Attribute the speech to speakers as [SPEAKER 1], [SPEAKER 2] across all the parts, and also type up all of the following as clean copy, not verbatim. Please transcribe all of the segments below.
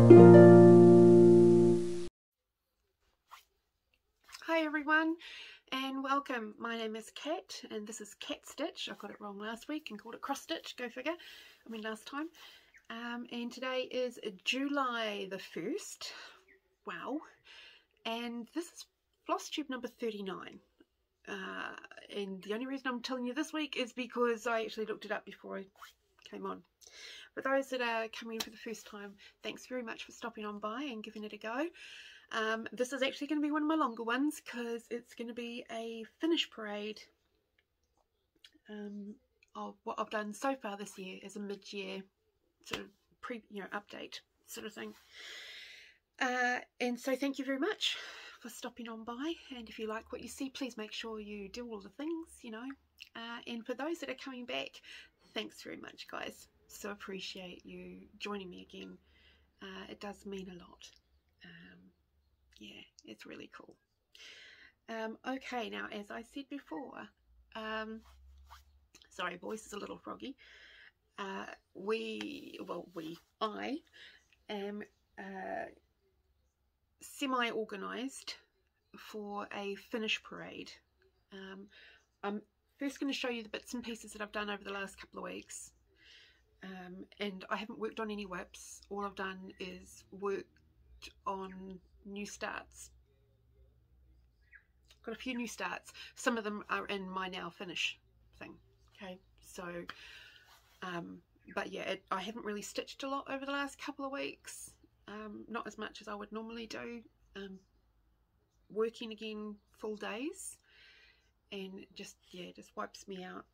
[SPEAKER 1] Hi everyone and welcome. My name is Kat and this is Cat Stitch. I got it wrong last week and called it cross stitch, go figure. I mean last time. And today is July the 1st. Wow. And this is Flosstube number 39. And the only reason I'm telling you this week is because I actually looked it up before I came on. For those that are coming in for the first time, thanks very much for stopping on by and giving it a go. This is actually going to be one of my longer ones because it's going to be a finish parade of what I've done so far this year as a mid-year sort of update sort of thing. And so thank you very much for stopping on by, and if you like what you see, please make sure you do all the things, and for those that are coming back, thanks very much guys. So appreciate you joining me again. It does mean a lot. Yeah, it's really cool. Okay, now as I said before, sorry, voice is a little froggy. I am semi-organised for a finish parade. I'm first going to show you the bits and pieces that I've done over the last couple of weeks. And I haven't worked on any whips. All I've done is worked on new starts. Got a few new starts. Some of them are in my now finish thing. Okay, so but yeah, I haven't really stitched a lot over the last couple of weeks. Not as much as I would normally do. Working again full days, and just wipes me out.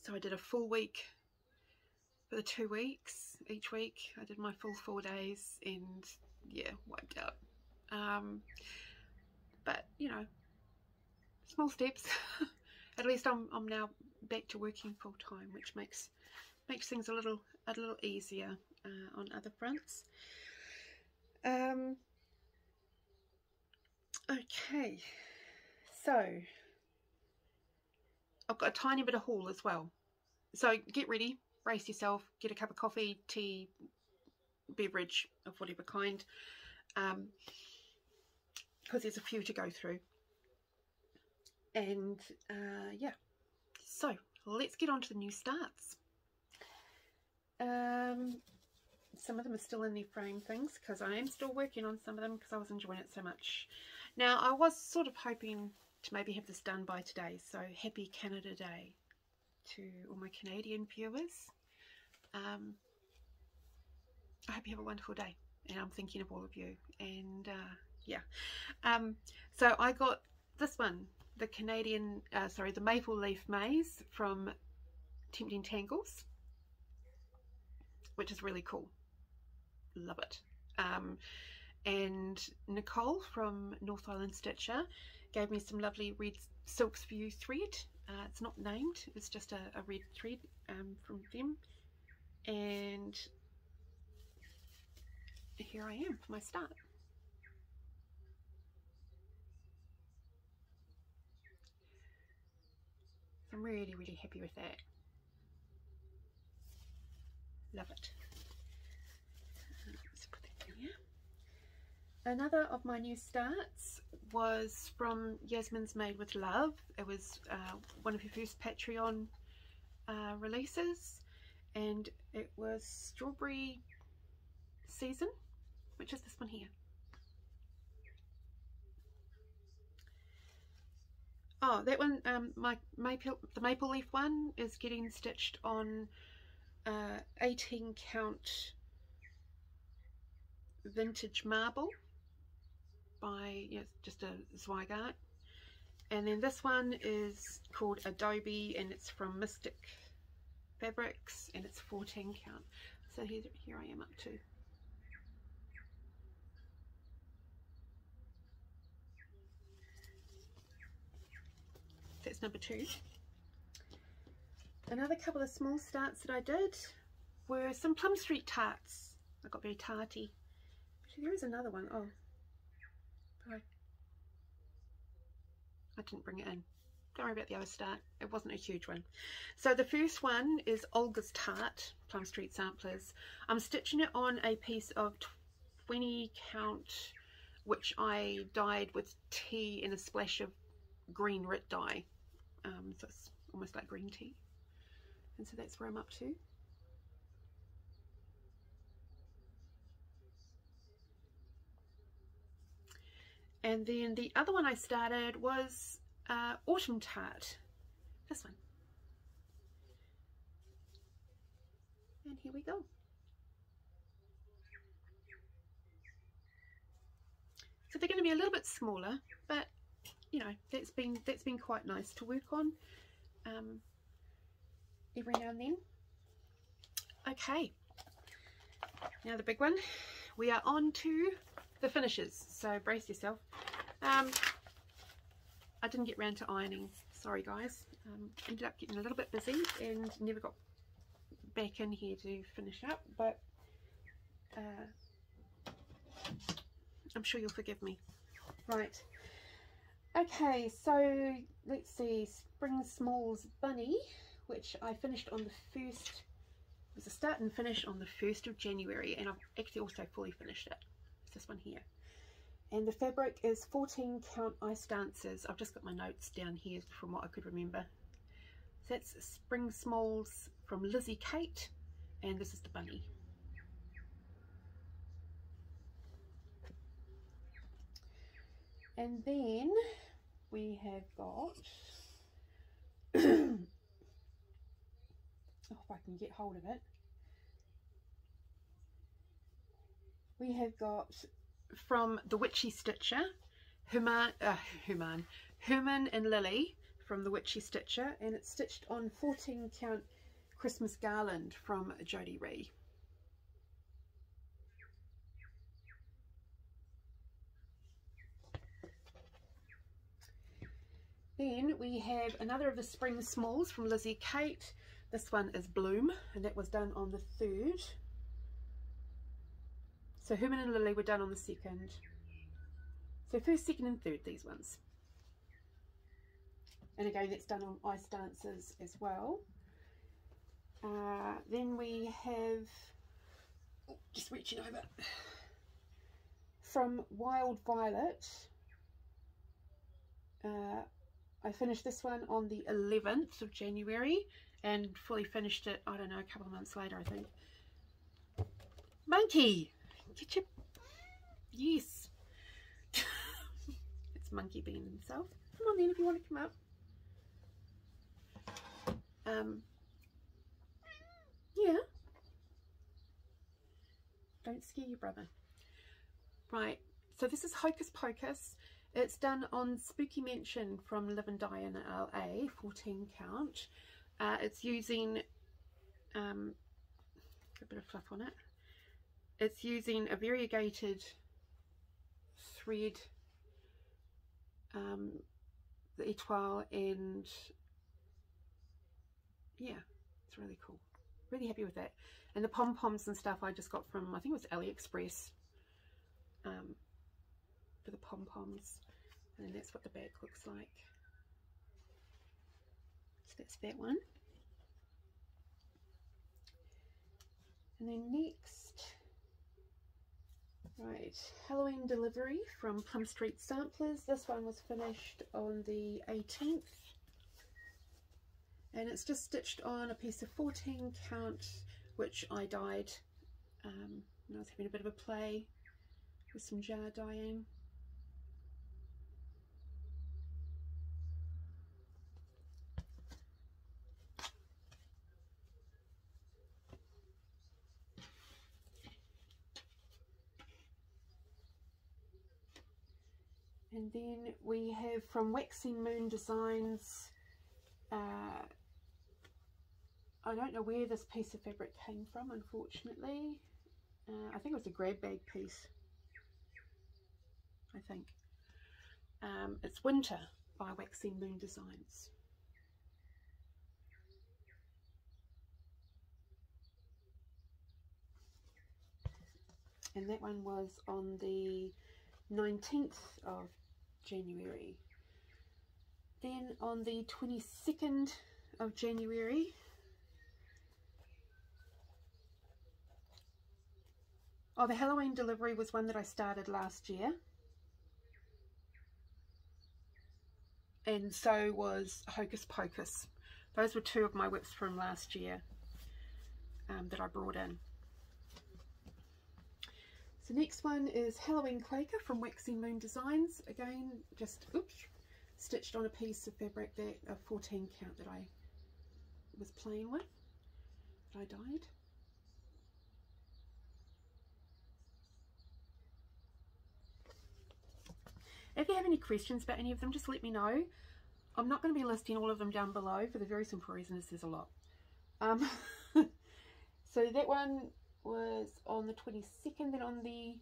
[SPEAKER 1] So I did a full week for the 2 weeks. Each week I did my full 4 days, and yeah, wiped out. But small steps. At least I'm now back to working full time, which makes things a little easier on other fronts. Okay, so I've got a tiny bit of haul as well. So get ready, brace yourself, get a cup of coffee, tea, beverage of whatever kind, because there's a few to go through. And yeah, so let's get on to the new starts. Some of them are still in their frame things because I am still working on some of them because I was enjoying it so much. Now I was sort of hoping to maybe have this done by today, so happy Canada Day to all my Canadian viewers. I hope you have a wonderful day, and I'm thinking of all of you. And yeah, so I got this one, the the Maple Leaf Maze from Tempting Tangles, which is really cool. Love it. And Nicole from North Island Stitcher gave me some lovely red Silks View thread. It's not named, it's just a red thread from them. And here I am for my start. I'm really, really happy with that. Love it. Let's put that in here. Another of my new starts was from Yasmins Made with Love. It was one of her first Patreon releases, and it was Strawberry Season, which is this one here. Oh, that one, the Maple Leaf one is getting stitched on 18 count vintage marble by just a Zweigart. And then this one is called Adobe, and it's from Mystic Fabrics, and it's 14 count. So here I am up to. That's number 2. Another couple of small starts that I did were some Plum Street tarts. I got very tarty. Actually, there is another one. Oh, but I didn't bring it in. don't worry about the other start. It wasn't a huge one. So the first one is Olga's Tart, Plum Street Samplers. I'm stitching it on a piece of 20 count, which I dyed with tea and a splash of green Rit dye. So it's almost like green tea. And so that's where I'm up to. And then the other one I started was Autumn Tart, this one. And here we go. So they're going to be a little bit smaller, but you know, that's been quite nice to work on every now and then. Okay, now the big one. We are on to the finishes, so brace yourself. I didn't get round to ironing, sorry guys. Ended up getting a little bit busy and never got back in here to finish up, but I'm sure you'll forgive me. Right, okay, so let's see, Spring Smalls Bunny, which I finished on the 1st, it was a start and finish on the 1st of January, and I've actually also fully finished it. It's this one here. And the fabric is 14 count Ice Dancers. I've just got my notes down here from what I could remember. So that's Spring Smalls from Lizzie Kate, and this is the bunny. And then we have got, oh, if I can get hold of it, we have got from the Witchy Stitcher, Herman and Lily from the Witchy Stitcher, and it's stitched on 14 count Christmas Garland from Jodie Ree. Then we have another of the Spring Smalls from Lizzie Kate. This one is Bloom, and that was done on the 3rd. So Herman and Lily were done on the 2nd. So 1st, 2nd and 3rd, these ones. And again, that's done on Ice Dancers as well. Then we have, oh, just reaching over, from Wild Violet. I finished this one on the 11th of January and fully finished it, I don't know, a couple of months later, I think. Monkey! Get your... Yes. It's Monkey being himself. Come on then if you want to come up. Yeah. Don't scare your brother. Right, so this is Hocus Pocus. It's done on Spooky Mansion from Live and Die in LA, 14 count. It's using a bit of fluff on it. It's using a variegated thread, the Etoile, and yeah, it's really cool. Really happy with that. And the pom-poms and stuff I just got from, I think it was AliExpress, for the pom-poms. And then that's what the bag looks like. So that's that one. And then next, right, Halloween Delivery from Plum Street Samplers. This one was finished on the 18th. And it's just stitched on a piece of 14 count, which I dyed when I was having a bit of a play with some jar dyeing. And then we have from Waxing Moon Designs, I don't know where this piece of fabric came from, unfortunately. I think it was a grab bag piece, I think. It's Winter by Waxing Moon Designs. And that one was on the 19th of January. Then on the 22nd of January, oh, the Halloween delivery was one that I started last year. And so was Hocus Pocus. Those were two of my whips from last year that I brought in. So next one is Halloween Quaker from Waxy Moon Designs. Again, just stitched on a piece of fabric, that a 14 count that I was playing with, that I dyed. If you have any questions about any of them, just let me know. I'm not going to be listing all of them down below for the very simple reason is there's a lot. So that one was on the 22nd, then on the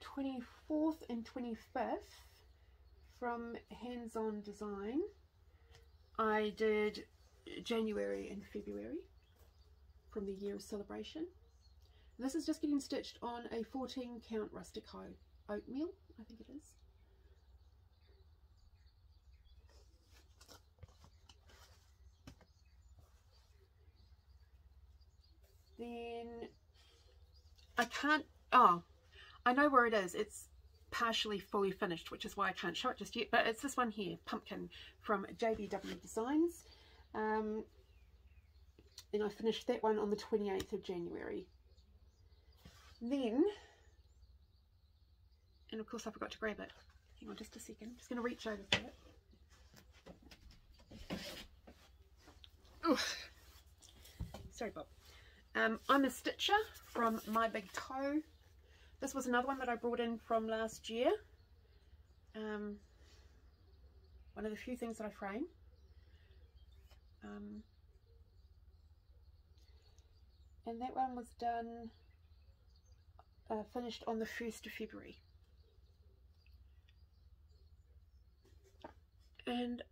[SPEAKER 1] 24th and 25th from Hands On Design, I did January and February from the year of celebration. And this is just getting stitched on a 14 count rustic oatmeal, I think it is. Then I can't, oh, I know where it is. It's partially fully finished, which is why I can't show it just yet, but it's this one here, Pumpkin from JBW Designs. And I finished that one on the 28th of January. Then, and of course I forgot to grab it. Hang on just a second. I'm just going to reach over for it. Oof. Sorry, Bob. I'm a Stitcher from My Big Toe. This was another one that I brought in from last year. One of the few things that I frame. And that one was done, finished on the 1st of February. And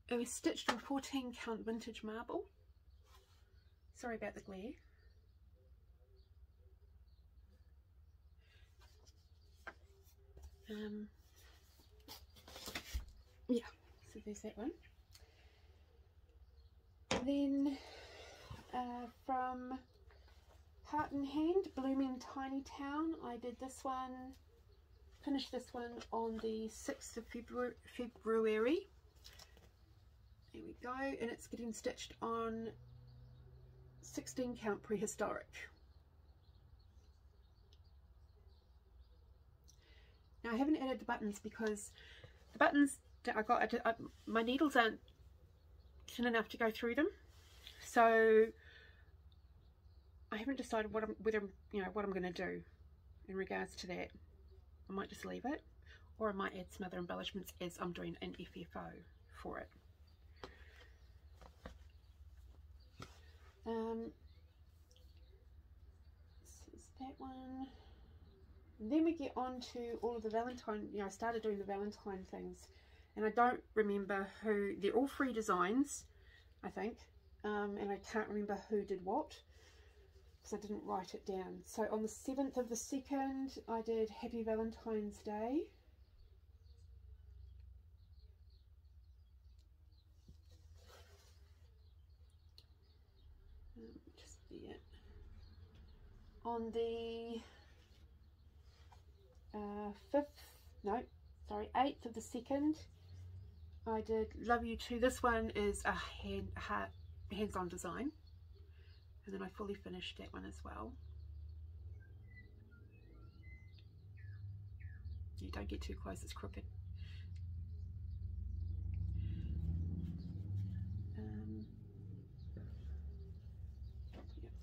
[SPEAKER 1] it was stitched on 14 count vintage marble. Sorry about the glare. Yeah, so there's that one. Then from Heart and Hand, Blooming Tiny Town, I did this one, finished this one on the 6th of February. There we go, and it's getting stitched on 16 count prehistoric. Now I haven't added the buttons because the buttons that I got, my needles aren't thin enough to go through them, so I haven't decided whether what I'm going to do in regards to that. I might just leave it, or I might add some other embellishments as I'm doing an FFO for it. This is that one. And then we get on to all of the Valentine, I started doing the Valentine things, and I don't remember who, they're all free designs, I think, and I can't remember who did what, because I didn't write it down. So on the 7th of the 2nd, I did Happy Valentine's Day. Just there. On the 8th of the 2nd, I did Love You Too. This one is a hands-on design, and then I fully finished that one as well. You don't get too close, it's crooked.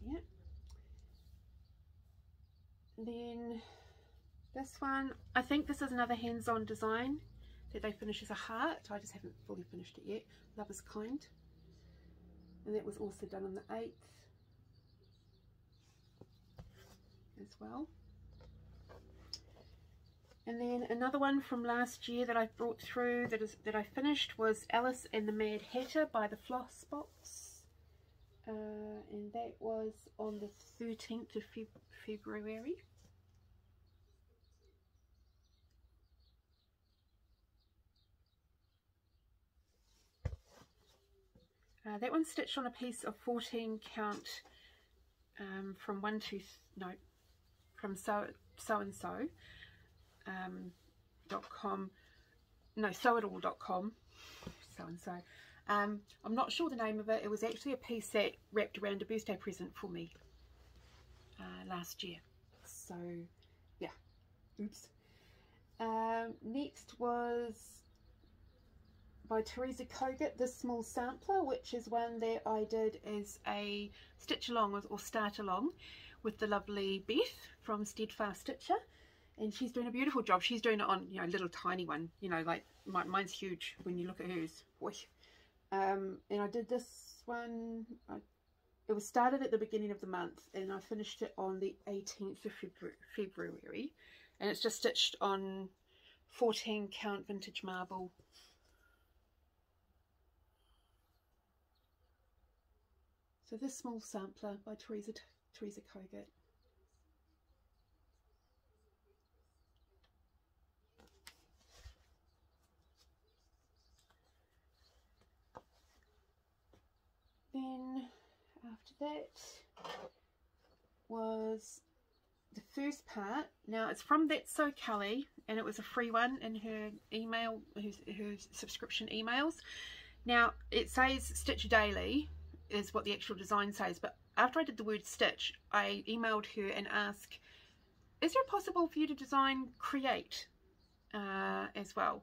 [SPEAKER 1] Yeah. Then this one, I think this is another hands-on design that they finish as a heart. I just haven't fully finished it yet. Love is Kind. And that was also done on the 8th as well. And then another one from last year that I brought through that I finished was Alice and the Mad Hatter by the Flosstube. And that was on the 13th of February. That one's stitched on a piece of 14 count from .com, no, sewitall.com, so and so. I'm not sure the name of it. It was actually a piece that wrapped around a birthday present for me last year. So yeah, oops. Next was by Teresa Kogut, This Small Sampler, which is one that I did as a stitch along or start along with the lovely Beth from Steadfast Stitcher, and she's doing a beautiful job. She's doing it on, you know, little tiny one, you know, like mine's huge when you look at hers. Boy. And I did this one, it was started at the beginning of the month and I finished it on the 18th of February, and it's just stitched on 14 count vintage marble. So This Small Sampler by Teresa Kogut. Then after that was the first part. Now it's from That's So Kelly, and it was a free one in her email, her subscription emails. Now it says Stitch Daily is what the actual design says, but after I did the word stitch, I emailed her and asked, is it possible for you to design create as well?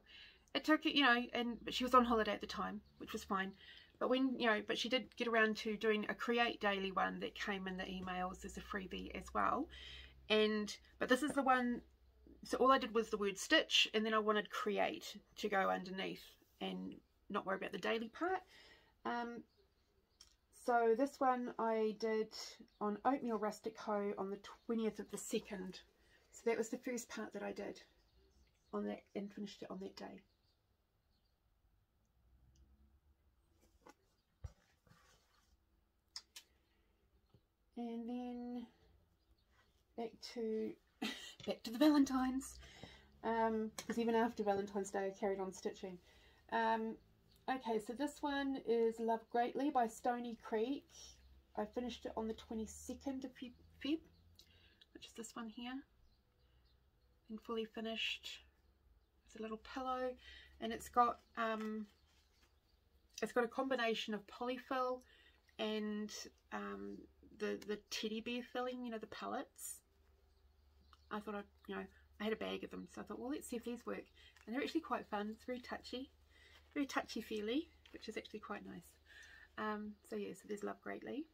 [SPEAKER 1] It took it, you know, but she was on holiday at the time, which was fine. But when, you know, but she did get around to doing a create daily one that came in the emails as a freebie as well. But this is the one, so all I did was the word stitch, and then I wanted create to go underneath and not worry about the daily part. So this one I did on Oatmeal Rustic Hoe on the 20th of the 2nd. So that was the first part that I did on that, and finished it on that day. And then back to the Valentines, because even after Valentine's Day I carried on stitching. Okay, so this one is Love Greatly by Stony Creek. I finished it on the 22nd of Feb, which is this one here, and fully finished. It's a little pillow, and it's got a combination of polyfill and the teddy bear filling, you know, the pellets. I thought I had a bag of them, so I thought, well, let's see if these work, and they're actually quite fun. It's very touchy-feely, which is actually quite nice. So yeah, so there's Love Greatly,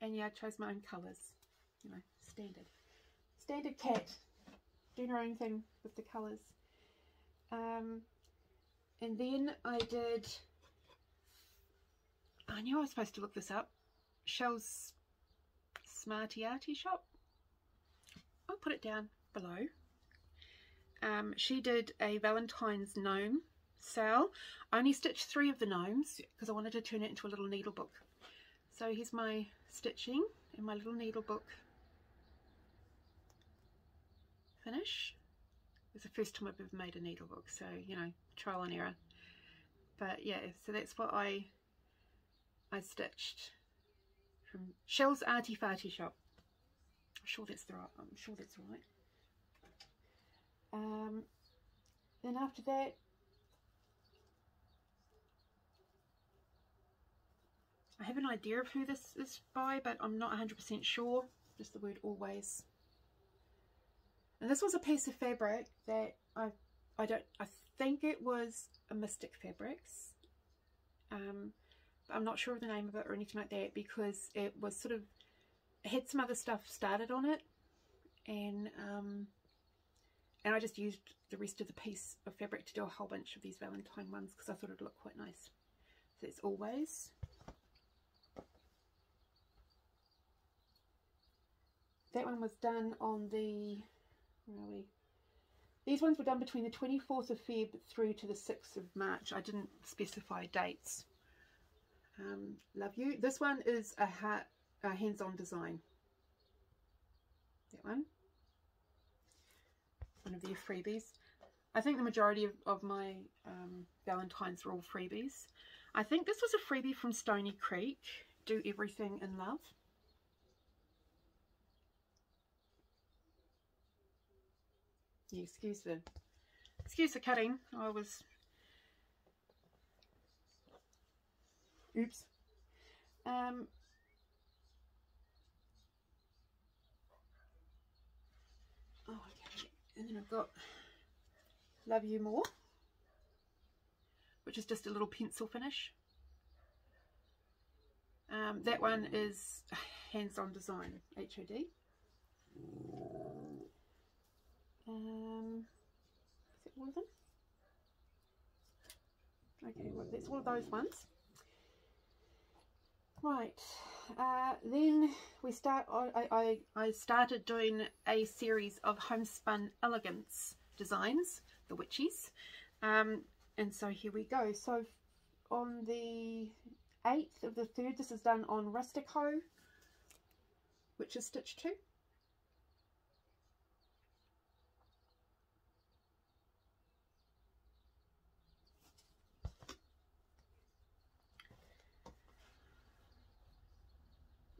[SPEAKER 1] and yeah, I chose my own colours, you know, standard cat, doing her own thing with the colours. And then I knew I was supposed to look this up, Shell's Smarty Arty Shop. I'll put it down below. She did a Valentine's gnome sale. I only stitched 3 of the gnomes because I wanted to turn it into a little needle book. So here's my stitching in my little needle book finish. It's the first time I've ever made a needle book, so you know, trial and error. But yeah, so that's what I stitched from Shell's Arty Farty Shop. I'm sure that's right. Then after that, I have an idea of who this is by, but I'm not 100% sure. Just the word always. And this was a piece of fabric that I think it was a Mystic Fabrics. But I'm not sure of the name of it or anything like that, because it was sort of, it had some other stuff started on it, and I just used the rest of the piece of fabric to do a whole bunch of these Valentine ones because I thought it'd look quite nice. So it's always. That one was done on the, where are we? These ones were done between the 24th of Feb through to the 6th of March. I didn't specify dates. Love you. This one is a hands-on design. That one of their freebies. I think the majority of my Valentines were all freebies. I think this was a freebie from Stony Creek, Do Everything in Love. Yeah, excuse the cutting. I was... Oops. Oh, okay. And then I've got Love You More, which is just a little pencil finish. That one is hands-on design, HOD. Is that all of them? Okay, well, that's all of those ones. Right, then we start. I started doing a series of homespun elegance designs, the witchies, and so here we go. So on the 8th of the 3rd, this is done on Rustico, which is stitch 2.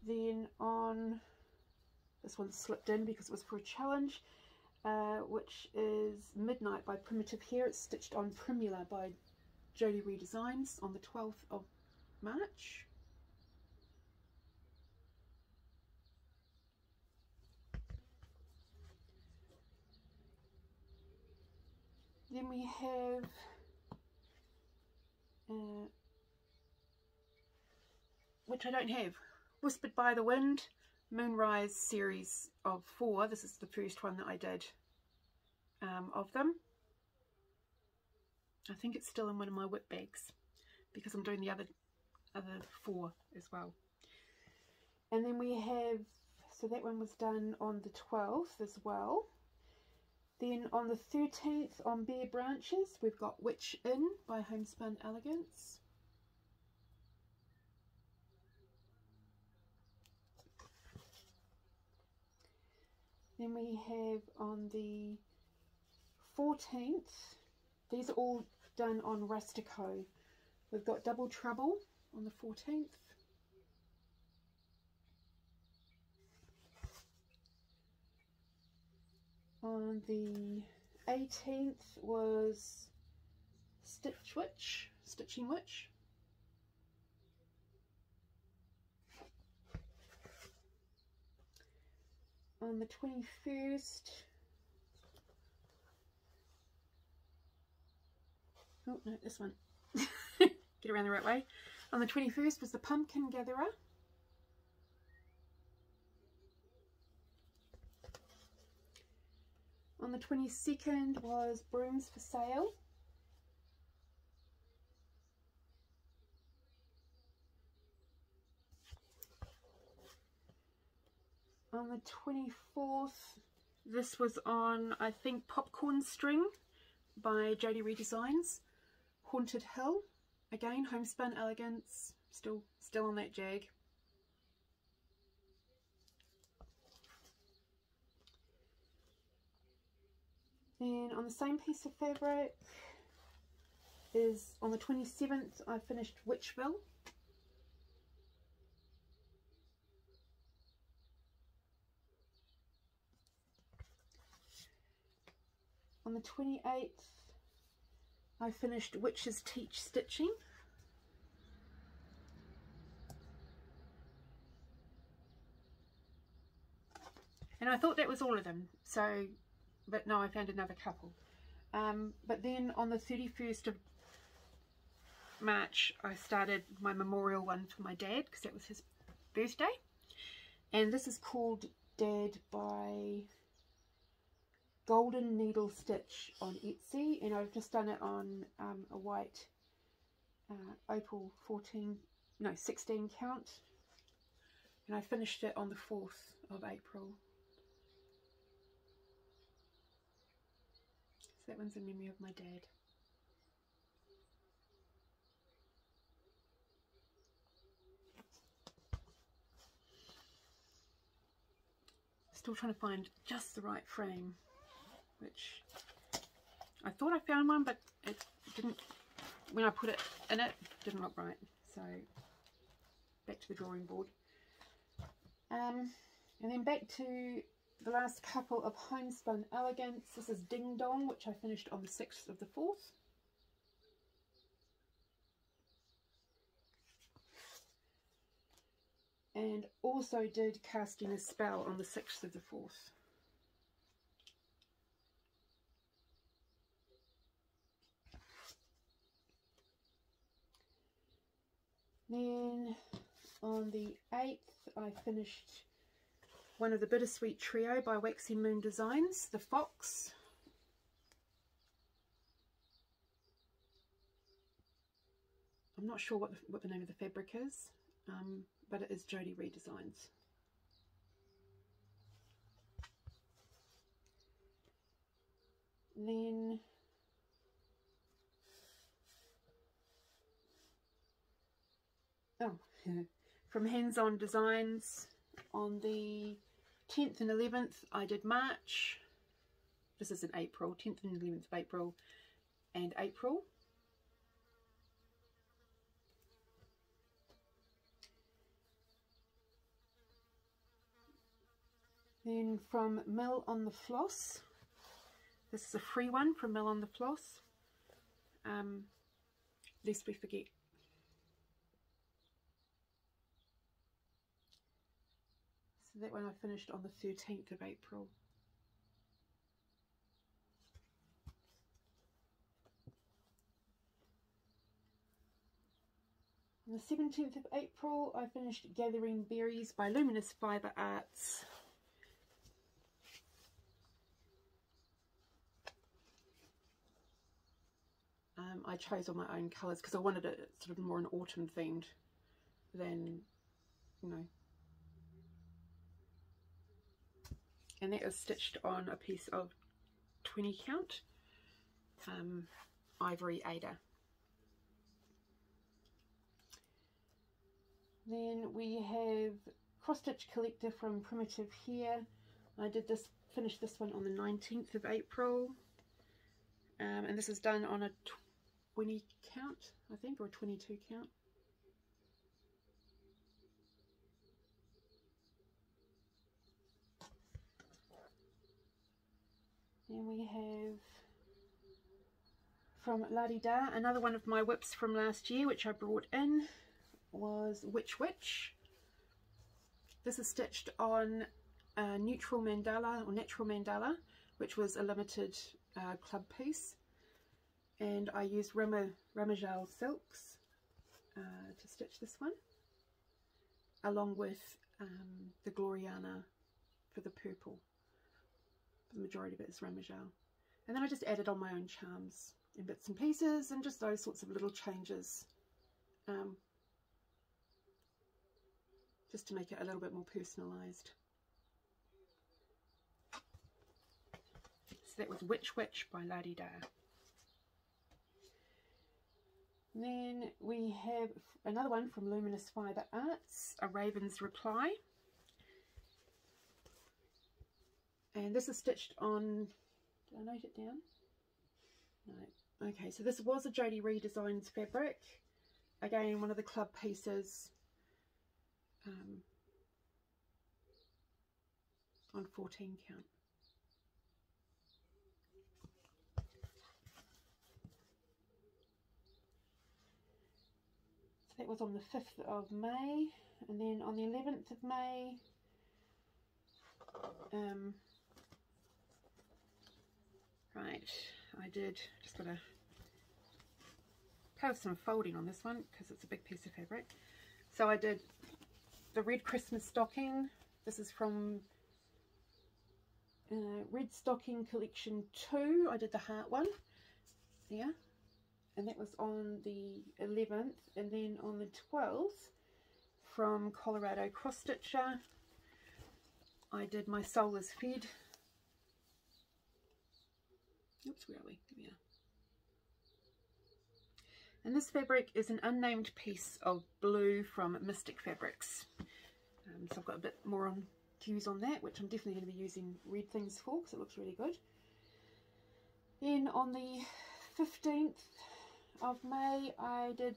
[SPEAKER 1] Then on, this one slipped in because it was for a challenge, which is Midnight by Primitive Hair. It's stitched on Primula by Jodie Redesigns on the 12th of March. Then we have which I don't have, Whispered by the Wind, Moonrise series of 4. This is the first one that I did of them. I think it's still in one of my whip bags because I'm doing the other 4 as well. And then we have, so that one was done on the 12th as well. Then on the 13th on Bare Branches, we've got Witch In by Homespun Elegance. Then we have on the 14th, these are all done on Rustico. We've got Double Trouble on the 14th. On the 18th was Stitching Witch. On the 21st, oh no, this one, get around the right way. On the 21st was the Pumpkin Gatherer. On the 22nd was Brooms for Sale. On the 24th, this was on, I think, Popcorn String by Jodie Redesigns. Haunted Hill, again, Homespun Elegance, still on that jag. Then on the same piece of fabric is on the 27th, I finished Witchville. On the 28th, I finished Witches Teach Stitching. And I thought that was all of them, so, but no, I found another couple. But then on the 31st of March, I started my memorial one for my dad, because that was his birthday. And this is called Dad by Golden Needle Stitch on Etsy, and I've just done it on a white opal 16 count, and I finished it on the 4th of April. So that one's in memory of my dad. Still trying to find just the right frame, which I thought I found one, but it didn't, when I put it in it didn't look right. So back to the drawing board. And then back to the last couple of homespun elegance. This is Ding Dong, which I finished on the 6th of the 4th. And also did Casting a Spell on the 6th of the 4th. Then on the 8th I finished one of the Bittersweet Trio by Waxy Moon Designs, the Fox. I'm not sure what the name of the fabric is, but it is Jody Redesigns. Then from Hands On Designs, on the 10th and 11th I did March. This is in April, 10th and 11th of April and April. Then from Mill on the Floss, this is a free one from Mill on the Floss, Lest We Forget. So that one I finished on the 13th of April. On the 17th of April I finished Gathering Berries by Luminous Fibre Arts. I chose all my own colours because I wanted it sort of more an autumn themed than, you know. And that is stitched on a piece of 20 count Ivory Ada. Then we have Cross Stitch Collector from Primitive here. I did this, finished this one on the 19th of April. And this is done on a 20 count, I think, or a 22 count. Then we have from La Di Da, another one of my whips from last year, which I brought in, was Witch Witch. This is stitched on a neutral mandala, or natural mandala, which was a limited club piece. And I used Ramajal silks to stitch this one, along with the Gloriana for the purple. The majority of it is Ramajal. And then I just added on my own charms and bits and pieces and just those sorts of little changes, just to make it a little bit more personalised. So that was Witch Witch by La Di Da. Then we have another one from Luminous Fibre Arts, A Raven's Reply. And this is stitched on, did I note it down? No. Okay, so this was a Jody Redesigns fabric. Again, one of the club pieces on 14 count. That was on the 5th of May, and then on the 11th of May, right, I did, just got to have some folding on this one because it's a big piece of fabric. So I did the Red Christmas Stocking. This is from Red Stocking Collection 2. I did the heart one, yeah. And that was on the 11th, and then on the 12th from Colorado Cross Stitcher I did my Soul is Fed. Oops, where are we? Here we are. And this fabric is an unnamed piece of blue from Mystic Fabrics. So I've got a bit more on to use on that, which I'm definitely going to be using red things for because it looks really good. Then on the 15th of May I did,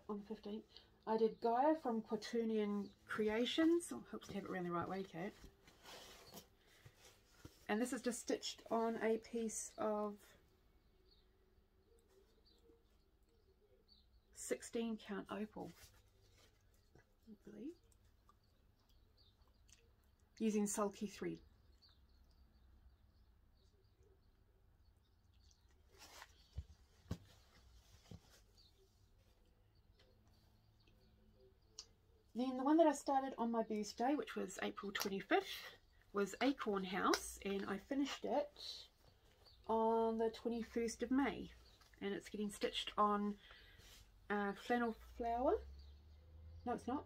[SPEAKER 1] on the 15th, I did Gaia from Quaternion Creations. I hope to have it around the right way, Kat. And this is just stitched on a piece of 16 count opal, I believe, using sulky thread. Then the one that I started on my birthday, which was April 25th, was Acorn House, and I finished it on the 21st of May, and it's getting stitched on flannel flower. No, it's not.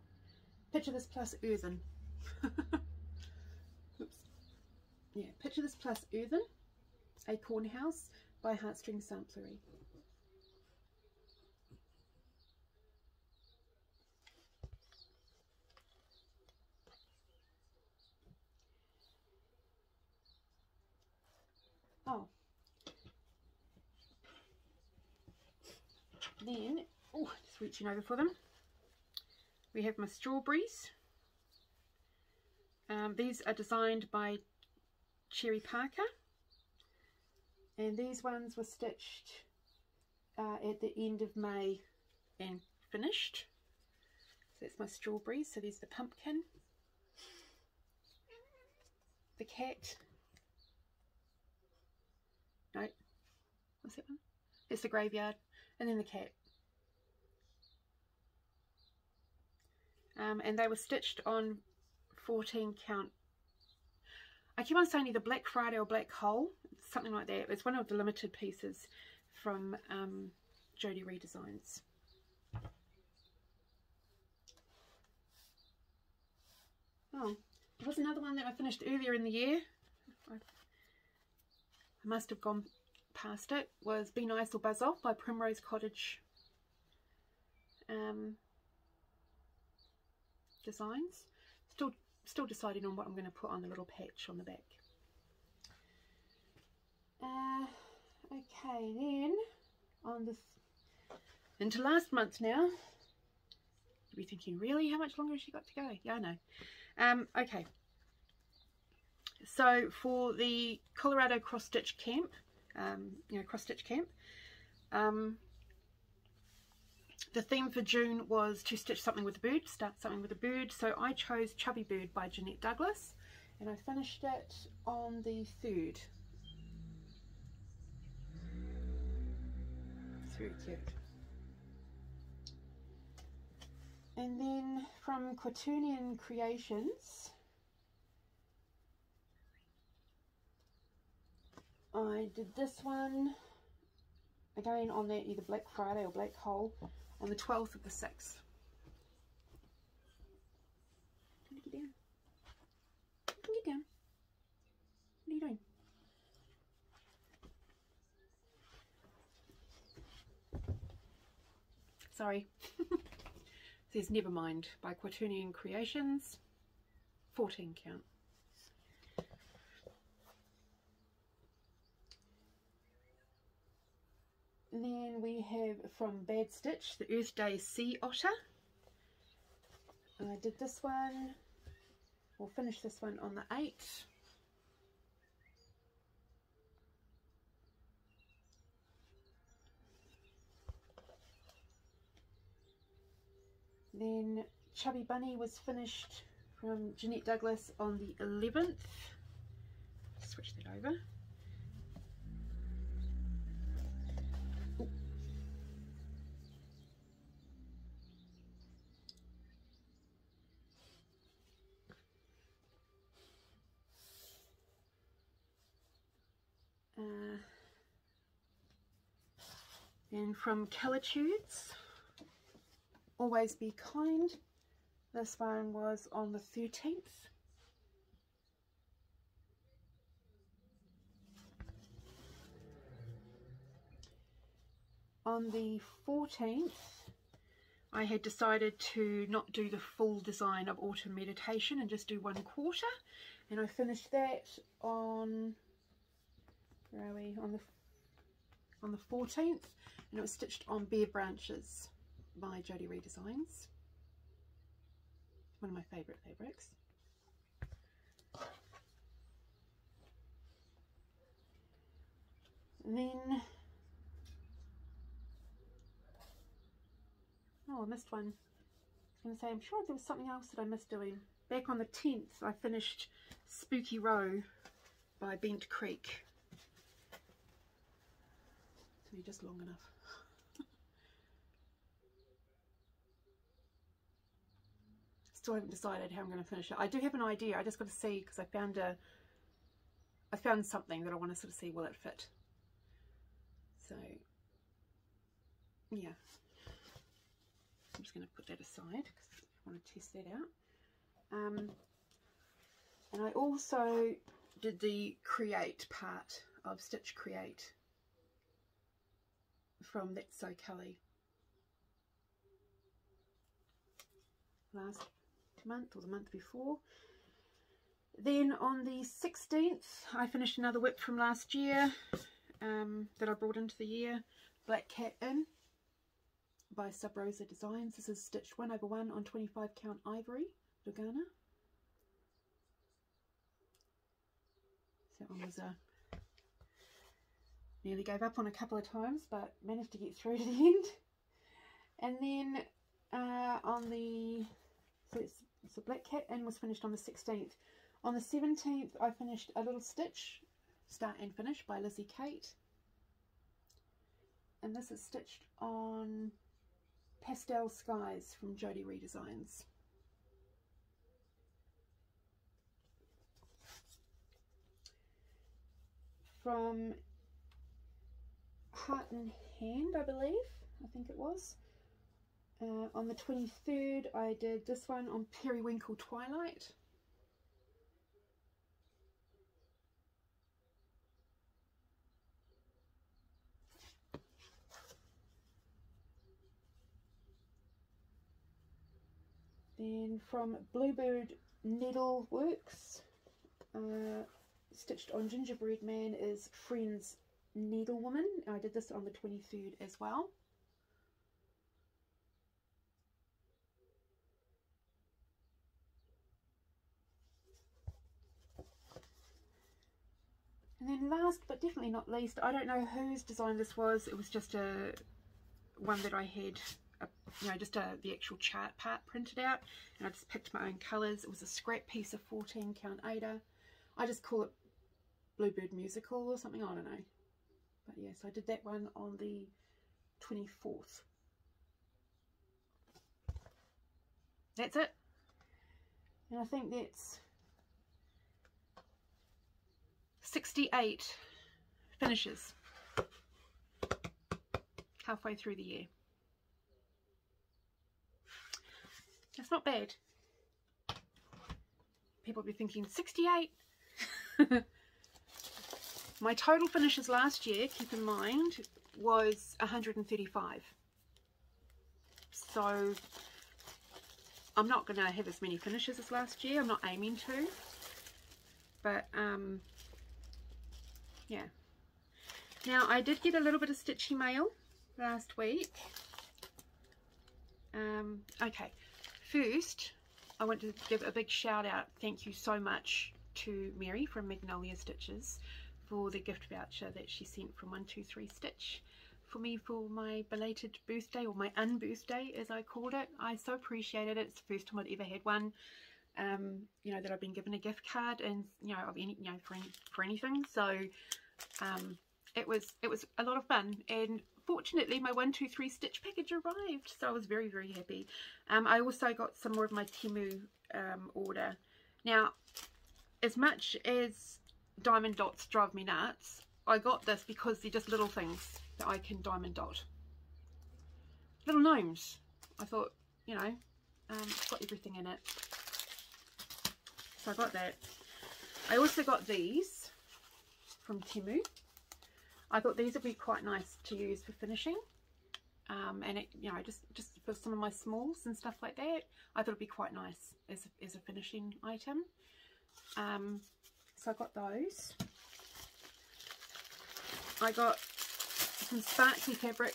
[SPEAKER 1] Picture This plus earthen. Oops. Yeah, Picture This plus earthen, Acorn House by Heartstring Samplery. Oh, then, just reaching over for them, we have my strawberries. These are designed by Cherry Parker, and these ones were stitched at the end of May and finished. So that's my strawberries. So there's the pumpkin, the cat. No, what's that one? It's the graveyard, and then the cat. And they were stitched on 14 count. I keep on saying either Black Friday or Black Hole, something like that. It's one of the limited pieces from Jodie Redesigns. Oh, there was another one that I finished earlier in the year. I must have gone past it. Was Be Nice or Buzz Off by Primrose Cottage Designs. Still deciding on what I'm going to put on the little patch on the back. Okay, then on this into last month now. You'll be thinking, really, how much longer has she got to go? Yeah, I know. Okay. So for the Colorado cross stitch camp, the theme for June was to stitch something with a bird, start something with a bird. So I chose Chubby Bird by Jeanette Douglas, and I finished it on the 3rd. It's very cute. And then from Quaternion Creations, I did this one again on that either Black Friday or Black Hole on the 12th of the 6th. Get down. Get down. What are you doing? Sorry. It says Nevermind by Quaternion Creations, 14 count. And then we have from Bad Stitch, the Earth Day Sea Otter. I did this one, we'll finish this one on the 8th. Then Chubby Bunny was finished from Jeanette Douglas on the 11th. Switch that over. And from Calitudes, Always Be Kind. This one was on the 13th. On the 14th, I had decided to not do the full design of Autumn Meditation and just do 1/4, and I finished that on where are we, on the 14th, and it was stitched on Bare Branches by Jody Redesigns. One of my favourite fabrics. And then, oh, I missed one. I was going to say, I'm sure there was something else that I missed doing. Back on the 10th, I finished Spooky Row by Bent Creek. To be just long enough. Still haven't decided how I'm going to finish it. I do have an idea. I just got to see, because I found something that I want to sort of see, will it fit? So yeah, I'm just going to put that aside because I want to test that out. And I also did the create part of Stitch Create from That's So Kelly last month or the month before. Then on the 16th I finished another whip from last year that I brought into the year, Black Cat In by Sub Rosa Designs. This is stitched 1/1 on 25 count ivory Lugana. So that one was nearly gave up on a couple of times, but managed to get through to the end. And then on the, so Black Cat In was finished on the 16th. On the 17th I finished A Little Stitch, Start and Finish by Lizzie Kate. And this is stitched on Pastel Skies from Jody Redesigns. From Heart and Hand, I believe, I think it was. On the 23rd I did this one on Periwinkle Twilight. Then from Bluebird Needleworks, stitched on Gingerbread Man is Friends Needlewoman. I did this on the 23rd as well. And then last but definitely not least, I don't know whose design this was. It was just a one that I had, just the actual chart part printed out, and I just picked my own colours. It was a scrap piece of 14 count Ada. I just call it Bluebird Musical or something, I don't know. But yes, I did that one on the 24th. That's it. And I think that's 68 finishes halfway through the year. That's not bad. People will be thinking 68. My total finishes last year, keep in mind, was 135. So I'm not going to have as many finishes as last year. I'm not aiming to. But yeah. Now I did get a little bit of Stitchy mail last week. Okay, first I want to give a big shout out, thank you so much to Mary from Magnolia Stitches for the gift voucher that she sent from 123 Stitch for me for my belated birthday, or my unbirthday as I called it. I so appreciated it. It's the first time I'd ever had one, that I've been given a gift card, and of any, for anything. So it was a lot of fun, and fortunately my 123 Stitch package arrived, so I was very, very happy. I also got some more of my Temu order. Now, as much as diamond dots drive me nuts, I got this because they're just little things that I can diamond dot. Little gnomes. I thought, it's got everything in it. So I got that. I also got these from Temu. I thought these would be quite nice to use for finishing, and it, just for some of my smalls and stuff like that. I thought it'd be quite nice as a finishing item. So I got those. I got some sparkly fabric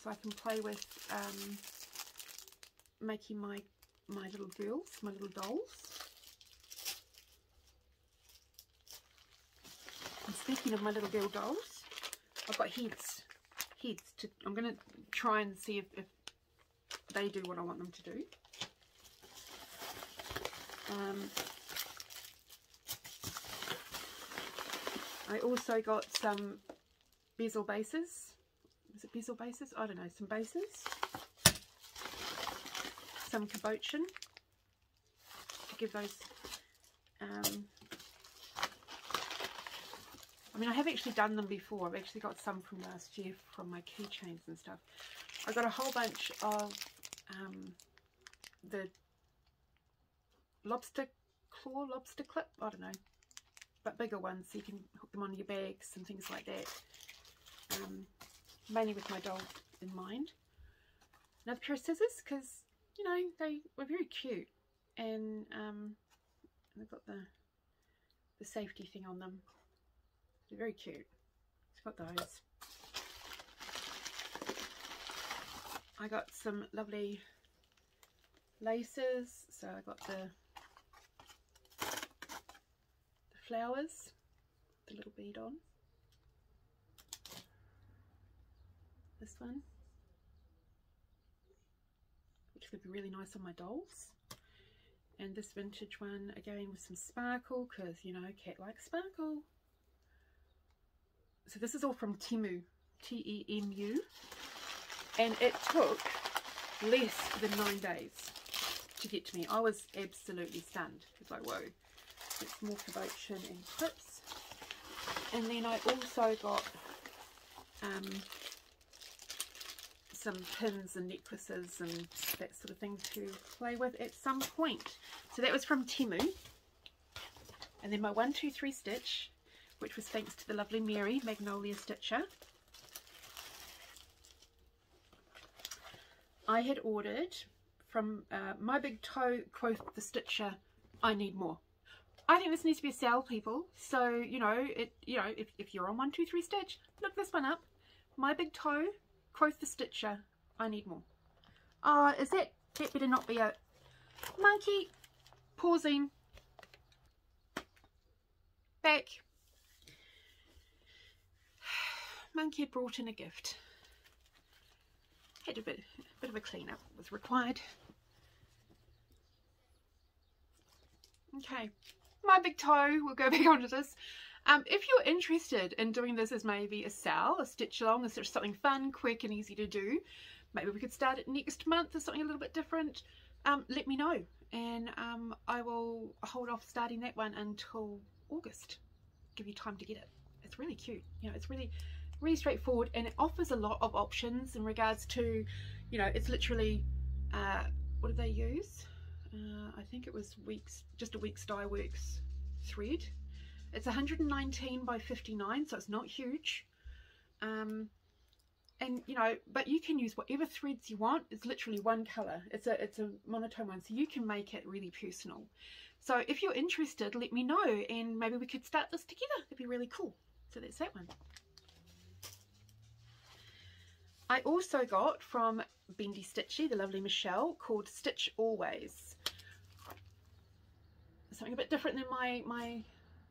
[SPEAKER 1] so I can play with making my little girls, my little dolls. And speaking of my little girl dolls, I've got heads to, I'm going to try and see if they do what I want them to do. I also got some bezel bases. Is it bezel bases? I don't know, some bases. Some cabochon to give those. I mean, I have actually done them before. I've actually got some from last year from my keychains and stuff. I got a whole bunch of the lobster claw, lobster clip, I don't know, but bigger ones so you can hook them on your bags and things like that. Mainly with my doll in mind. Another pair of scissors because, you know, they were very cute, and they've got the safety thing on them. They're very cute. It's got those. I got some lovely laces. So I got the flowers, the little bead on. This one, which would be really nice on my dolls. And this vintage one again with some sparkle because, you know, cat likes sparkle. So this is all from Temu, T-E-M-U, and it took less than 9 days to get to me. I was absolutely stunned. It's like, whoa. It's more cabochon and clips. And then I also got some pins and necklaces and that sort of thing to play with at some point. So that was from Temu. And then my 123 stitch, which was thanks to the lovely Mary, Magnolia Stitcher. I had ordered from My Big Toe, quote the Stitcher, I need more. I think this needs to be a sale, people. So, you know, if you're on 123 stitch, look this one up. My Big Toe, quote the Stitcher, I need more. Is that better not be a monkey? Pausing. Back. Monkey had brought in a gift. Had a bit of a clean up was required. Okay, My Big Toe, we'll go back onto this. If you're interested in doing this as maybe a sale, a stitch along, is there something fun, quick and easy to do, maybe we could start it next month or something a little bit different, let me know, and I will hold off starting that one until August. Give you time to get it. It's really cute, you know, it's really straightforward, and it offers a lot of options in regards to, you know, it's literally what did they use? I think it was just a Weeks Dye Works thread. It's 119 by 59, so it's not huge, and you know, but you can use whatever threads you want. It's literally one color. It's a monotone one, so you can make it really personal. So if you're interested, let me know, and maybe we could start this together. It'd be really cool. So that's that one. I also got from Bendy Stitchy, the lovely Michelle, called Stitch Always. Something a bit different than my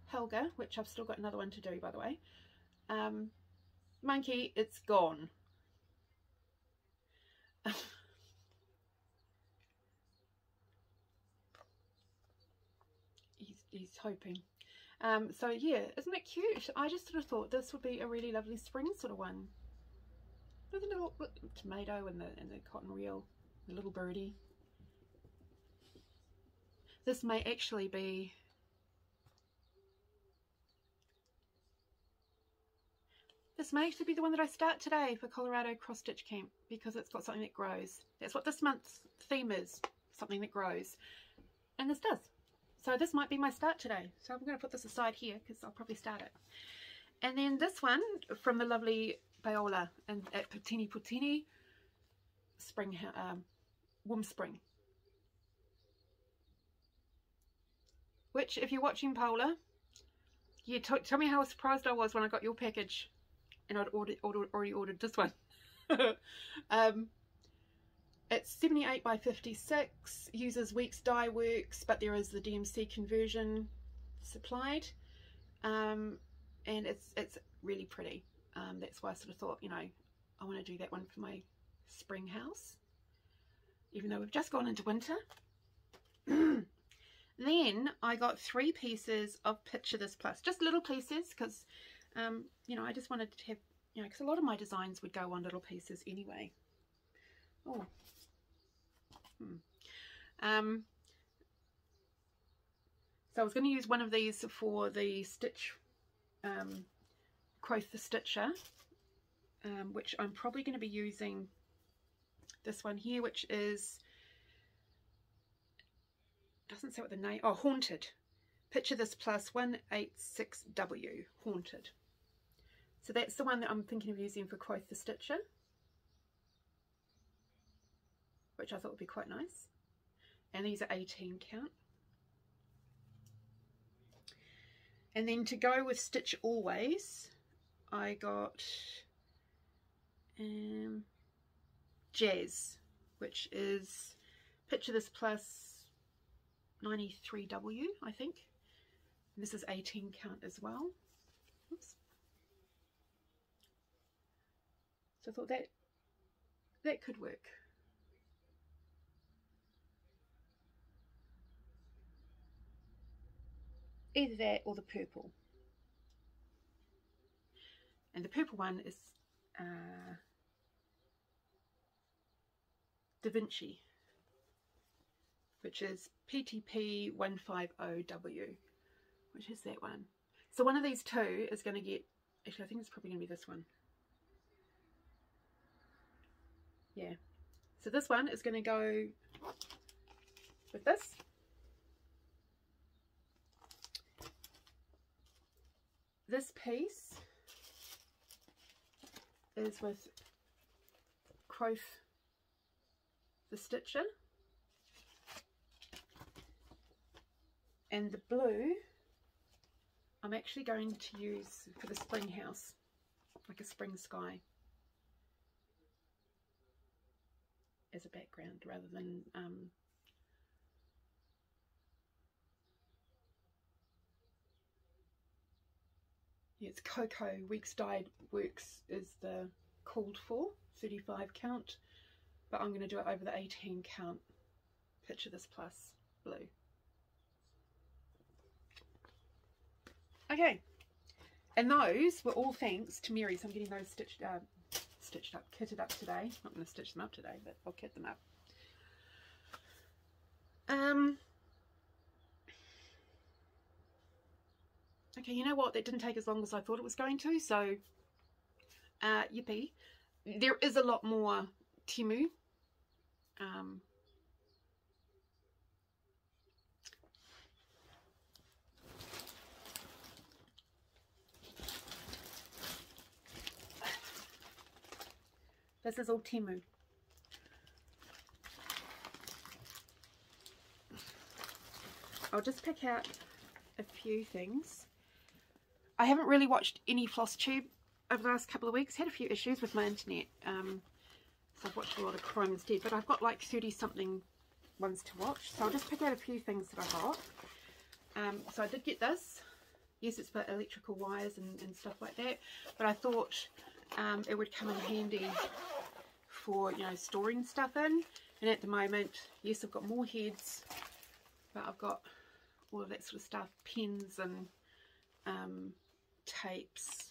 [SPEAKER 1] Helga, which I've still got another one to do, by the way. Monkey, it's gone. He's hoping. So yeah, isn't it cute? I just sort of thought this would be a really lovely spring sort of one. With a little tomato and the cotton reel, the little birdie. This may actually be the one that I start today for Colorado Cross Stitch Camp, because it's got something that grows. That's what this month's theme is, something that grows, and this does. So this might be my start today. So I'm going to put this aside here because I'll probably start it. And then this one from the lovely Viola and at Putini Putini Spring, Womb Spring. Which, if you're watching, Paula, yeah, tell me how surprised I was when I got your package. and I'd already ordered this one. It's 78 by 56, uses Weeks dye works, but there is the DMC conversion supplied, and it's really pretty. That's why I sort of thought, you know, I want to do that one for my spring house, even though we've just gone into winter. Then I got 3 pieces of Picture This Plus, just little pieces, because you know, I just wanted to have, you know, because a lot of my designs would go on little pieces anyway. Oh. So I was going to use one of these for the stitch, Quoth the Stitcher, which I'm probably going to be using this one here, which is, doesn't say what the name, oh, Haunted. Picture This Plus 186W, Haunted. So that's the one that I'm thinking of using for Quoth the Stitcher, which I thought would be quite nice. And these are 18 count. And then to go with Stitch Always, I got Jazz, which is Picture This Plus 93W, I think. And this is 18 count as well. Oops. So I thought that could work. Either that or the purple. And the purple one is Da Vinci, which is PTP 150W, which is that one. So one of these two is going to get, actually I think it's probably going to be this one. Yeah. So this one is going to go with this. This piece is with Quoth the Stitcher, and the blue I'm actually going to use for the spring house, like a spring sky, as a background rather than yeah, it's Cocoa Weeks Dyed Works is the called for 35 count, but I'm going to do it over the 18 count Picture This Plus blue. Okay, and those were all thanks to Mary. So I'm getting those stitched up, kitted up today. Not going to stitch them up today, but I'll kit them up. Okay, you know what? That didn't take as long as I thought it was going to. So, yippee! There is a lot more Temu. This is all Temu. I'll just pick out a few things. I haven't really watched any Flosstube over the last couple of weeks. Had a few issues with my internet, so I've watched a lot of Chrome instead, but I've got like 30 something ones to watch, so I'll just pick out a few things that I got. So I did get this. Yes, it's for electrical wires and stuff like that, but I thought it would come in handy for, you know, storing stuff in. And at the moment, yes, I've got more heads, but I've got all of that sort of stuff, pens and tapes,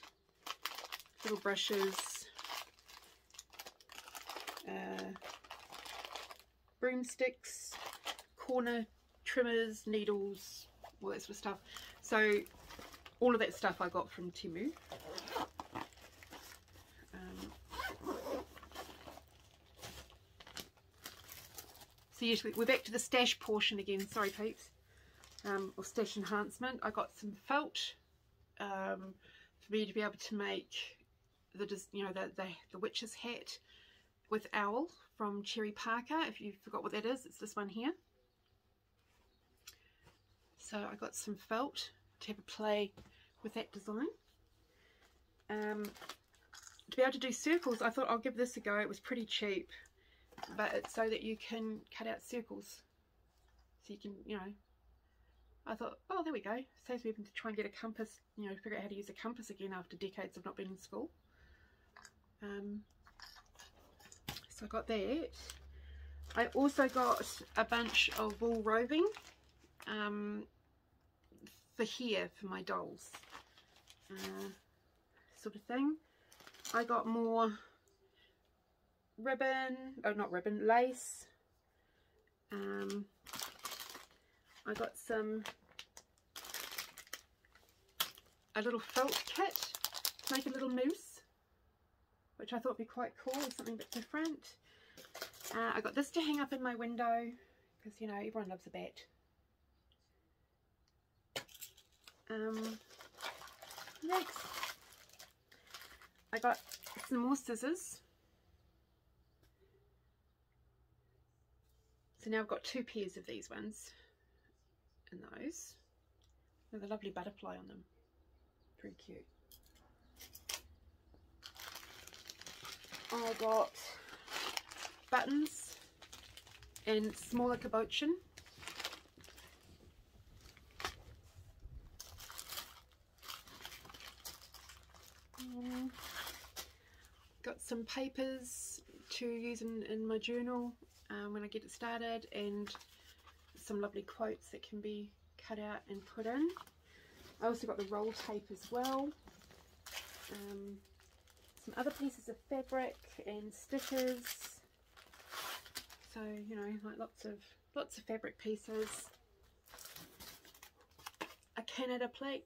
[SPEAKER 1] little brushes, broomsticks, corner trimmers, needles, all that sort of stuff. So all of that stuff I got from Temu. So yes, we're back to the stash portion again. Sorry, peeps. Or stash enhancement. I got some felt for me to be able to make the, you know, the witch's hat with owl from Cherry Parker. If you forgot what that is, it's this one here. So I got some felt to have a play with that design. to be able to do circles, I thought I'll give this a go. It was pretty cheap, but it's so that you can cut out circles. So you can, you know, I thought, oh, there we go. Saves me having to try and get a compass, you know, figure out how to use a compass again after decades of not being in school. So I got that. I also got a bunch of wool roving for hair for my dolls, sort of thing. I got more ribbon, oh not ribbon, lace. I got a little felt kit to make a little mousse, which I thought would be quite cool, something a bit different. I got this to hang up in my window because, you know, everyone loves a bat. Next, I got some more scissors. So now I've got 2 pairs of these ones and those with a lovely butterfly on them. Pretty cute. I got buttons and smaller cabochon. Got some papers to use in my journal when I get it started, and some lovely quotes that can be cut out and put in. I also got the roll tape as well. Some other pieces of fabric and stickers. So, you know, like lots of fabric pieces. A Canada plate.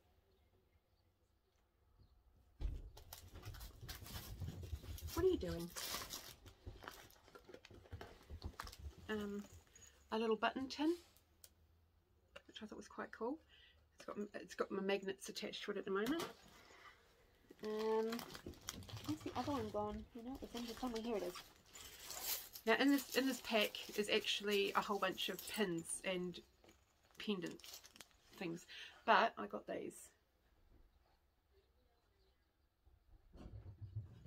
[SPEAKER 1] What are you doing? A little button tin, which I thought was quite cool. It's got my magnets attached to it at the moment. Where's the other one gone? You know, it's in here somewhere. Here it is. Now in this pack is actually a whole bunch of pins and pendant things, but I got these.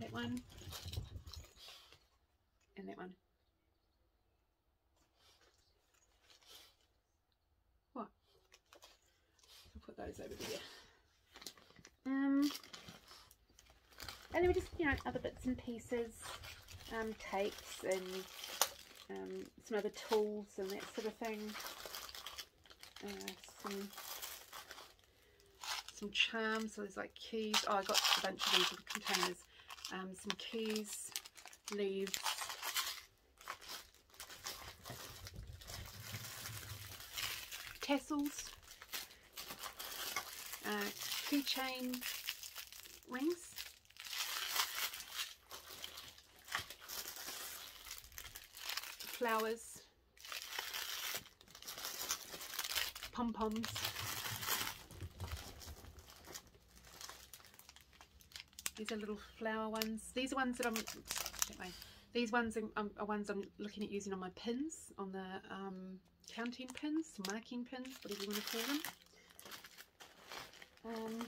[SPEAKER 1] That one and that one. What? I'll put those over there. And then we just, you know, other bits and pieces, tapes and some other tools and that sort of thing. Some charms, so there's like keys. Oh, I got a bunch of these little containers. Some keys, leaves, tassels, keychain rings, flowers, pom-poms, these are little flower ones. These are ones that these ones are ones I'm looking at using on my pins, on the counting pins, marking pins, whatever you want to call them.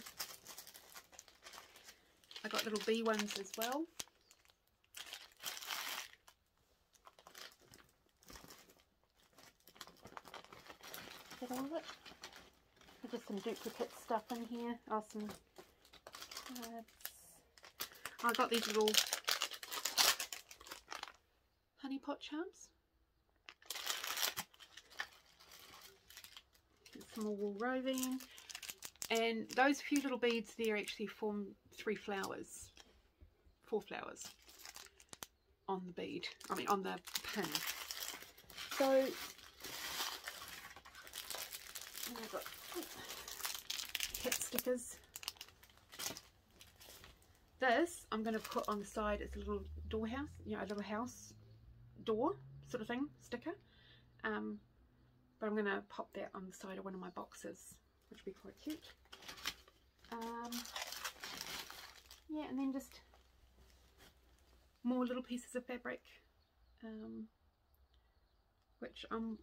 [SPEAKER 1] I got little bee ones as well. Is that all of it? There's just some duplicate stuff in here. Oh, some cards. I got these little honey pot charms. Some more wool roving. And those few little beads there actually form 4 flowers on the bead, I mean on the pin. So I've got cat stickers. This I'm going to put on the side. It's a little door house, you know, a little house door sort of thing sticker. But I'm going to pop that on the side of one of my boxes, which would be quite cute. Yeah, and then just more little pieces of fabric, which I'm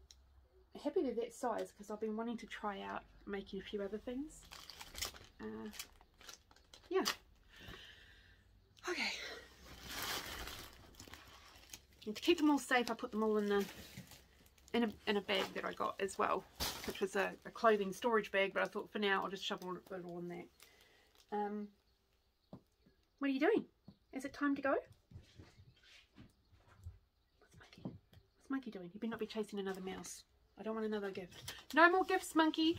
[SPEAKER 1] happy they're that size because I've been wanting to try out making a few other things. Yeah. Okay, And to keep them all safe, I put them all in a bag that I got as well, which was a clothing storage bag, but I thought for now I'll just shovel it all in that. What are you doing? Is it time to go? What's Monkey doing? He better not be chasing another mouse. I don't want another gift. No more gifts, Monkey.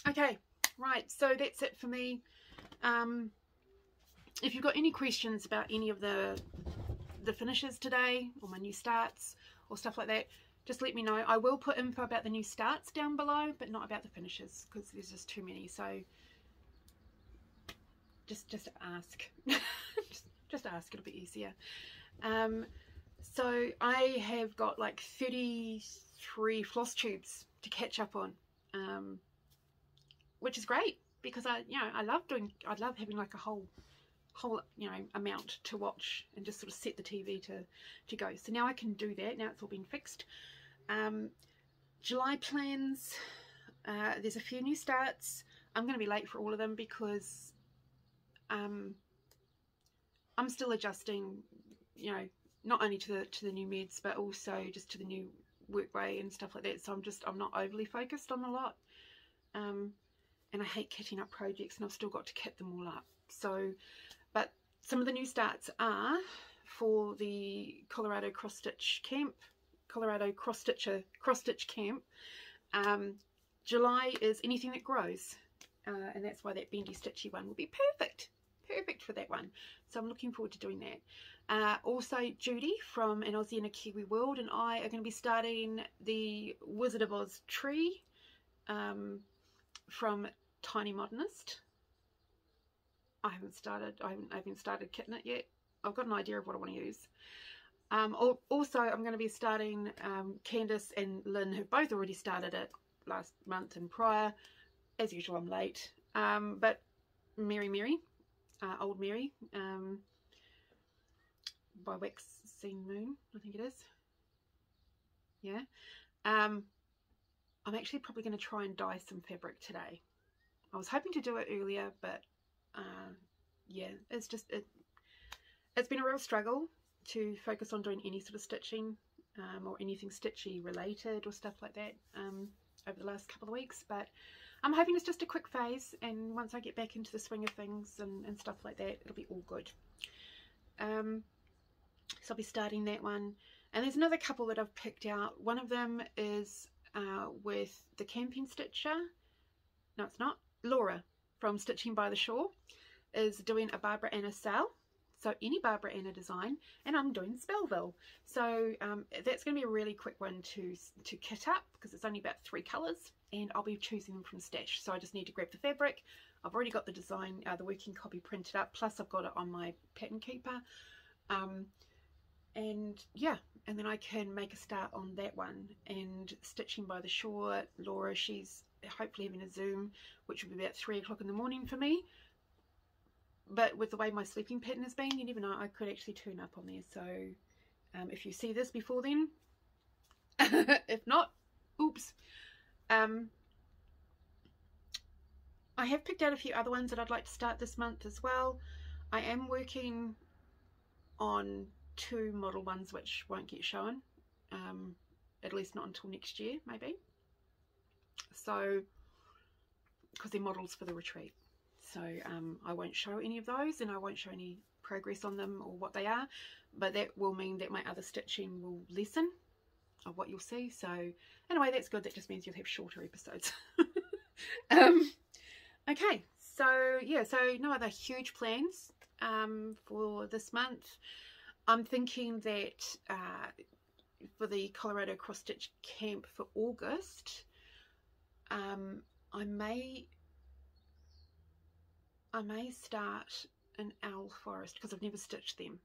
[SPEAKER 1] Okay, right, so that's it for me. If you've got any questions about any of the finishes today, or my new starts, or stuff like that, just let me know. I will put info about the new starts down below, but not about the finishes, because there's just too many, so just ask. just ask, it'll be easier. So I have got like 33 floss tubes to catch up on, which is great, because I love having like a whole amount to watch and just sort of set the TV to go. So now I can do that. Now it's all been fixed. July plans, there's a few new starts. I'm going to be late for all of them because I'm still adjusting, not only to the new meds, but also just to the new work way and stuff like that. So I'm not overly focused on a lot. And I hate kitting up projects, and I've still got to kit them all up. So, but some of the new starts are for the Colorado cross-stitch camp, cross-stitch camp. July is anything that grows, and that's why that Bendy Stitchy one will be perfect for that one. So I'm looking forward to doing that. Also, Judy from An Aussie in a Kiwi World and I are going to be starting the Wizard of Oz tree from Tiny Modernist. I haven't started kitting it yet. I've got an idea of what I want to use. Also, I'm going to be starting, Candace and Lynn have both already started it last month and prior. As usual, I'm late. But Mary, Old Mary, by Waxing Moon, I think it is. Yeah. I'm actually probably going to try and dye some fabric today. I was hoping to do it earlier, but yeah, it's been a real struggle to focus on doing any sort of stitching or anything stitchy related or stuff like that over the last couple of weeks. But I'm hoping it's just a quick phase, and once I get back into the swing of things and stuff like that, it'll be all good. So I'll be starting that one. And there's another couple that I've picked out. One of them is with the camping stitcher. No, it's not. Laura from Stitching by the Shore is doing a Barbara Anna sale. So any Barbara Anna design, and I'm doing Snellville. So that's going to be a really quick one to kit up, because it's only about 3 colours, and I'll be choosing them from stash. So I just need to grab the fabric. I've already got the design, the working copy printed up, plus I've got it on my pattern keeper. And yeah, and then I can make a start on that one. And Stitching by the Shore, Laura, she's hopefully having a Zoom, which will be about 3 o'clock in the morning for me. But with the way my sleeping pattern has been, you never know, I could actually turn up on there. So if you see this before then, if not, oops. I have picked out a few other ones that I'd like to start this month as well. I am working on 2 model ones which won't get shown, at least not until next year, maybe. So, because they're models for the retreat. So I won't show any of those, and I won't show any progress on them or what they are, but that will mean that my other stitching will lessen of what you'll see. So anyway, that's good. That just means you'll have shorter episodes. Okay, so yeah, so no other huge plans for this month. I'm thinking that for the Colorado cross stitch camp for August, I may start an owl forest, because I've never stitched them.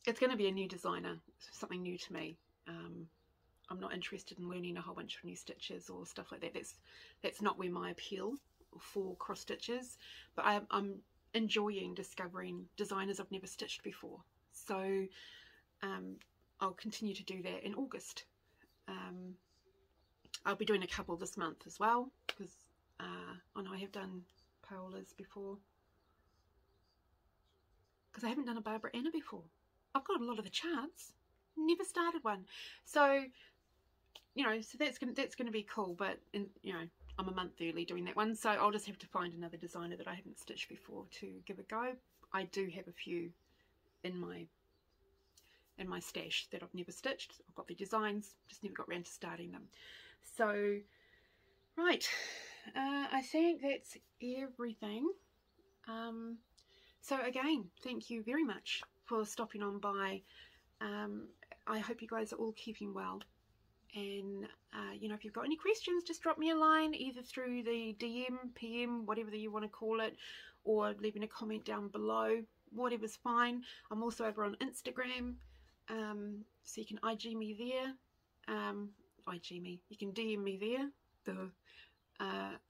[SPEAKER 1] It's going to be a new designer, something new to me. I'm not interested in learning a whole bunch of new stitches or stuff like that. That's not where my appeal for cross stitches, but I'm enjoying discovering designers I've never stitched before. So I'll continue to do that in August. I'll be doing a couple this month as well, because I know I have done Paola's before, because I haven't done a Barbara Anna before. I've got a lot of the charts, never started one. So, you know, so that's gonna be cool. But you know, I'm a month early doing that one, so I'll just have to find another designer that I haven't stitched before to give a go. I do have a few in my stash that I've never stitched. I've got the designs, just never got around to starting them. So, right, I think that's everything. So again, thank you very much for stopping on by. I hope you guys are all keeping well. And, you know, if you've got any questions, just drop me a line, either through the DM, PM, whatever you want to call it, or leaving a comment down below. Whatever's fine. I'm also over on Instagram, so you can IG me there. IG me. You can DM me there.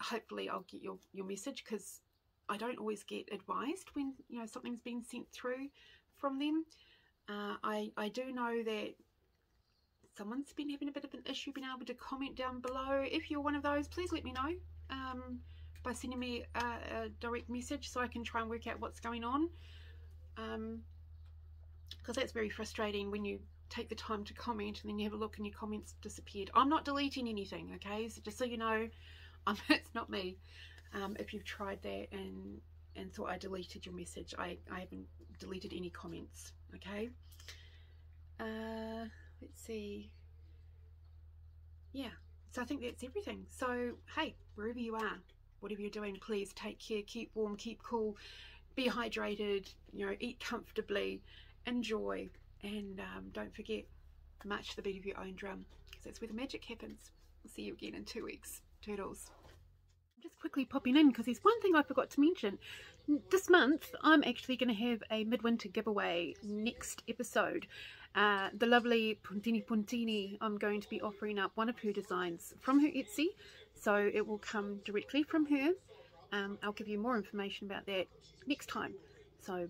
[SPEAKER 1] Hopefully I'll get your message, because I don't always get advised when, you know, something's been sent through from them. I do know that someone's been having a bit of an issue being able to comment down below. If you're one of those, please let me know by sending me a direct message, so I can try and work out what's going on, because that's very frustrating when you take the time to comment and then you have a look and your comments disappeared. I'm not deleting anything, okay, so just so you know, it's not me. If you've tried that and thought I deleted your message, I haven't deleted any comments, okay. Let's see. Yeah, so I think that's everything. So hey, wherever you are, whatever you're doing, please take care, keep warm, keep cool, be hydrated, you know, eat comfortably, enjoy, and don't forget, march to the beat of your own drum, because that's where the magic happens. We'll see you again in 2 weeks. Toodles. Just quickly popping in, because there's one thing I forgot to mention. This month I'm actually going to have a midwinter giveaway next episode. The lovely Puntini, I'm going to be offering up one of her designs from her Etsy, so it will come directly from her. I'll give you more information about that next time. So